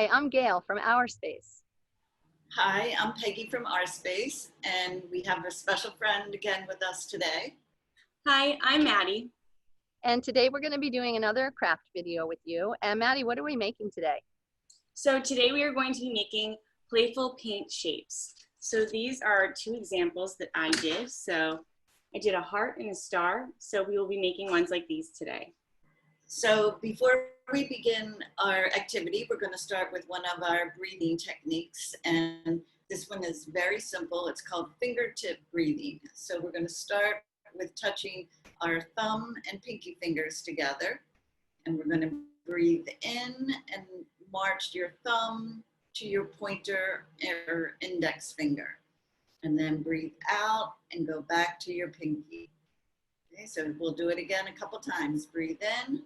Hi, I'm Gail from Our Space. Hi, I'm Peggy from Our Space, and we have a special friend again with us today. Hi, I'm Maddie. And today we're going to be doing another craft video with you. And Maddie, what are we making today? So today we are going to be making Playful Paint Shapes. So these are two examples that I did. So I did a heart and a star. So we will be making ones like these today. So before we begin our activity, we're going to start with one of our breathing techniques. And this one is very simple. It's called fingertip breathing. So we're going to start with touching our thumb and pinky fingers together. And we're going to breathe in and march your thumb to your pointer or index finger. And then breathe out and go back to your pinky. Okay, so we'll do it again a couple times. Breathe in.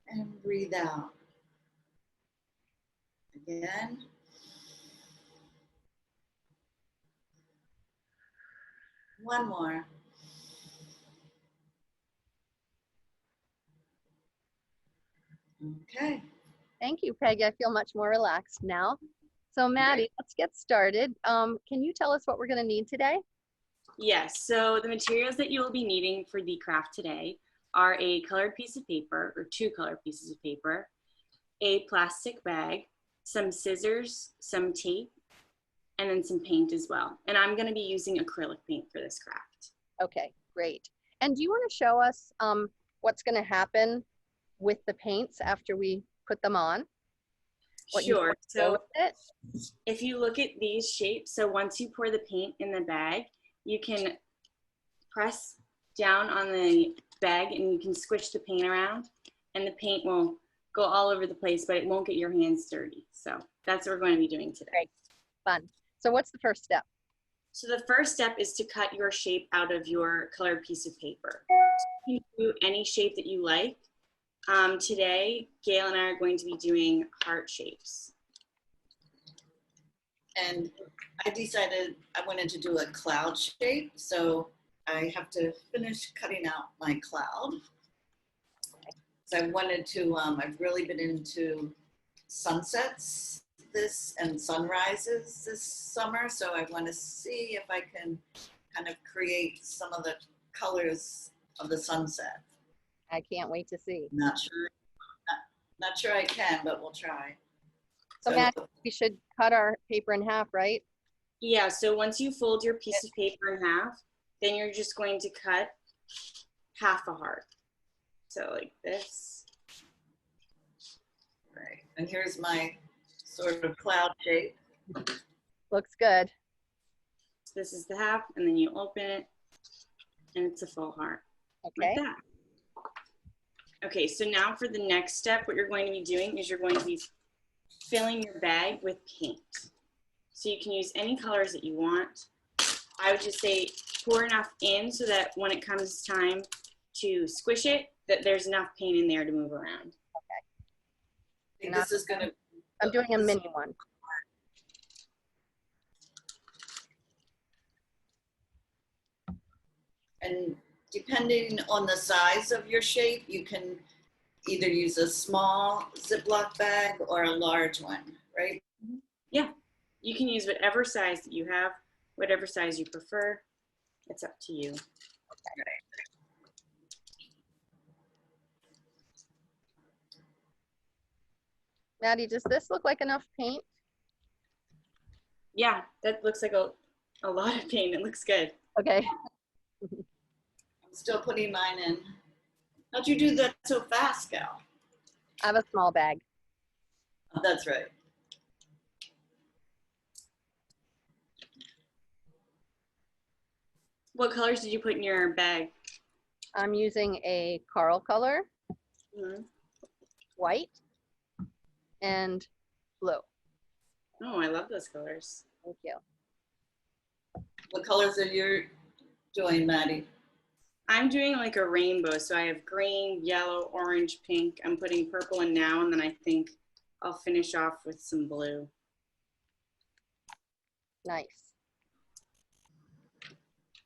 And breathe out. Again. One more. Okay. Thank you, Peggy. I feel much more relaxed now. So Maddie, let's get started. Can you tell us what we're going to need today? Yes, so the materials that you will be needing for the craft today are a colored piece of paper, or two colored pieces of paper, a plastic bag, some scissors, some tape, and then some paint as well. And I'm going to be using acrylic paint for this craft. Okay, great. And do you want to show us what's going to happen with the paints after we put them on? Sure. So if you look at these shapes, so once you pour the paint in the bag, you can press down on the bag and you can squish the paint around and the paint will go all over the place, but it won't get your hands dirty. So that's what we're going to be doing today. Great. Fun. So what's the first step? So the first step is to cut your shape out of your colored piece of paper. You can do any shape that you like. Today, Gail and I are going to be doing heart shapes. And I decided I wanted to do a cloud shape, so I have to finish cutting out my cloud. So I wanted to, I've really been into sunsets and sunrises this summer, so I want to see if I can kind of create some of the colors of the sunset. I can't wait to see. Not sure I can, but we'll try. So Matt, we should cut our paper in half, right? Yeah, so once you fold your piece of paper in half, then you're just going to cut half a heart. So like this. Right, and here's my sort of cloud shape. Looks good. So this is the half, and then you open it, and it's a full heart. Okay. Like that. Okay, so now for the next step, what you're going to be doing is you're going to be filling your bag with paint. So you can use any colors that you want. I would just say pour enough in so that when it comes time to squish it, that there's enough paint in there to move around. Okay. This is gonna. I'm doing a mini one. And depending on the size of your shape, you can either use a small Ziploc bag or a large one, right? Yeah, you can use whatever size that you have, whatever size you prefer. It's up to you. Okay. Maddie, does this look like enough paint? Yeah, that looks like a lot of paint. It looks good. Okay. I'm still putting mine in. How'd you do that so fast, Gal? I have a small bag. Oh, that's right. What colors did you put in your bag? I'm using a coral color, white, and blue. Oh, I love those colors. Thank you. What colors are you doing, Maddie? I'm doing like a rainbow. So I have green, yellow, orange, pink. I'm putting purple in now, and then I think I'll finish off with some blue. Nice.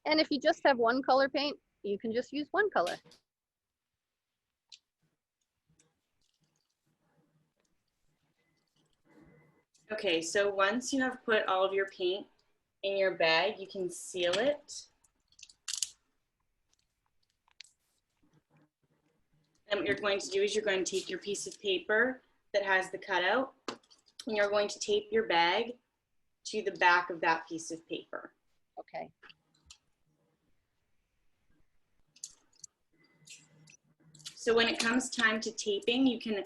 And if you just have one color paint, you can just use one color. Okay, so once you have put all of your paint in your bag, you can seal it. And what you're going to do is you're going to take your piece of paper that has the cutout, and you're going to tape your bag to the back of that piece of paper. Okay. So when it comes time to taping, you can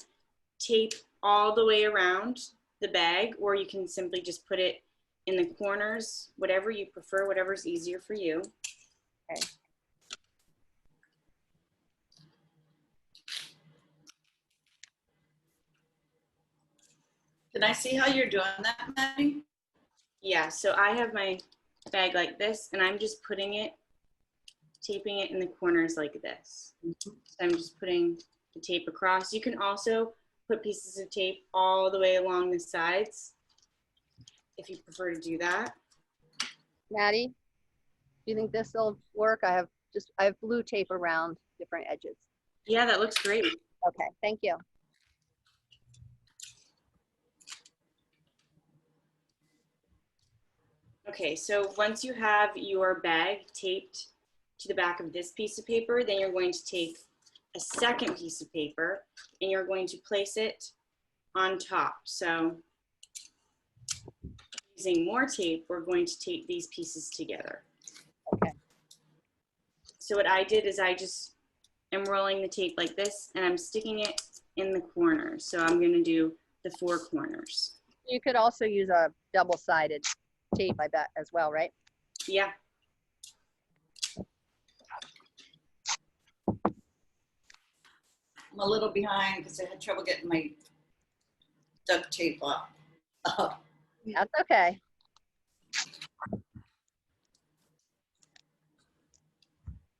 tape all the way around the bag, or you can simply just put it in the corners, whatever you prefer, whatever's easier for you. Okay. Can I see how you're doing that, Maddie? Yeah, so I have my bag like this, and I'm just putting it, taping it in the corners like this. So I'm just putting the tape across. You can also put pieces of tape all the way along the sides if you prefer to do that. Maddie, do you think this will work? I have blue tape around different edges. Yeah, that looks great. Okay, thank you. Okay, so once you have your bag taped to the back of this piece of paper, then you're going to take a second piece of paper and you're going to place it on top. So using more tape, we're going to tape these pieces together. Okay. So what I did is I just am rolling the tape like this and I'm sticking it in the corners. So I'm going to do the 4 corners. You could also use a double-sided tape, I bet, as well, right? Yeah. I'm a little behind because I had trouble getting my duct tape off. Oh, That's okay.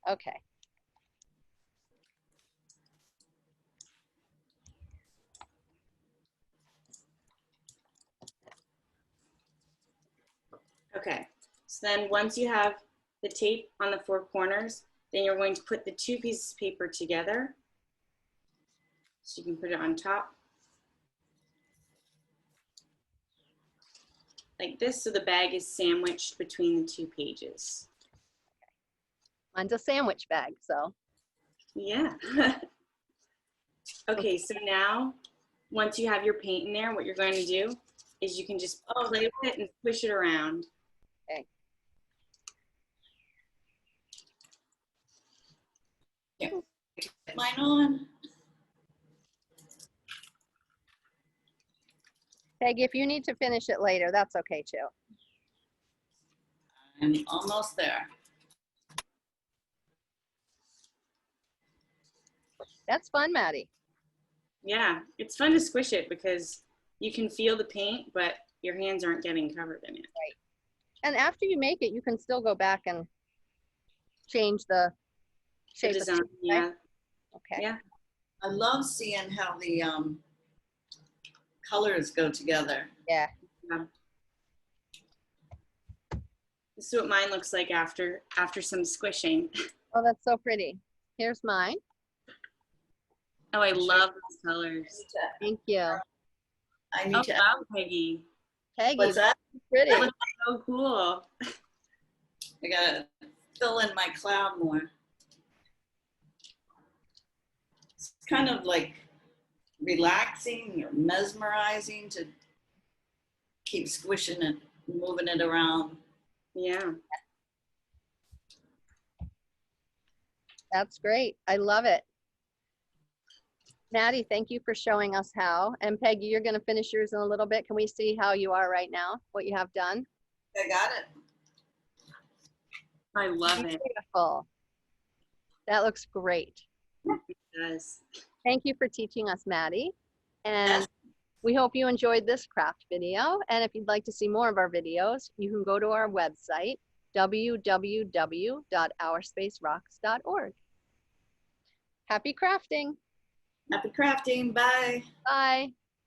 Okay. Okay. So then once you have the tape on the 4 corners, then you're going to put the 2 pieces of paper together. So you can put it on top. Like this, so the bag is sandwiched between the 2 pages. Mine's a sandwich bag, so. Yeah. Okay, so now, once you have your paint in there, what you're going to do is you can just play with it and push it around. Okay. yeah. Get mine on. Peggy, if you need to finish it later, that's okay too. I'm almost there. That's fun, Maddie. Yeah, it's fun to squish it because you can feel the paint, but your hands aren't getting covered in it. Right. And after you make it, you can still go back and change the shape The design, of the paint, right? yeah. Okay. Yeah. I love seeing how the colors go together. Yeah. Yeah. This is what mine looks like after some squishing. Oh, that's so pretty. Here's mine. Oh, I love those colors. Thank you. I need Oh, to. wow, Peggy. Peggy, What's that? pretty. That looks so cool. I gotta fill in my cloud more. It's kind of like relaxing or mesmerizing to keep squishing it, moving it around. Yeah. That's great. I love it. Maddie, thank you for showing us how. And Peggy, you're going to finish yours in a little bit. Can we see how you are right now, what you have done? I got it. I love it. Beautiful. That looks great. It does. Thank you for teaching us, Maddie. And Yes. we hope you enjoyed this craft video. And if you'd like to see more of our videos, you can go to our website, www.ourspacerocks.org. Happy crafting. Happy crafting. Bye. Bye.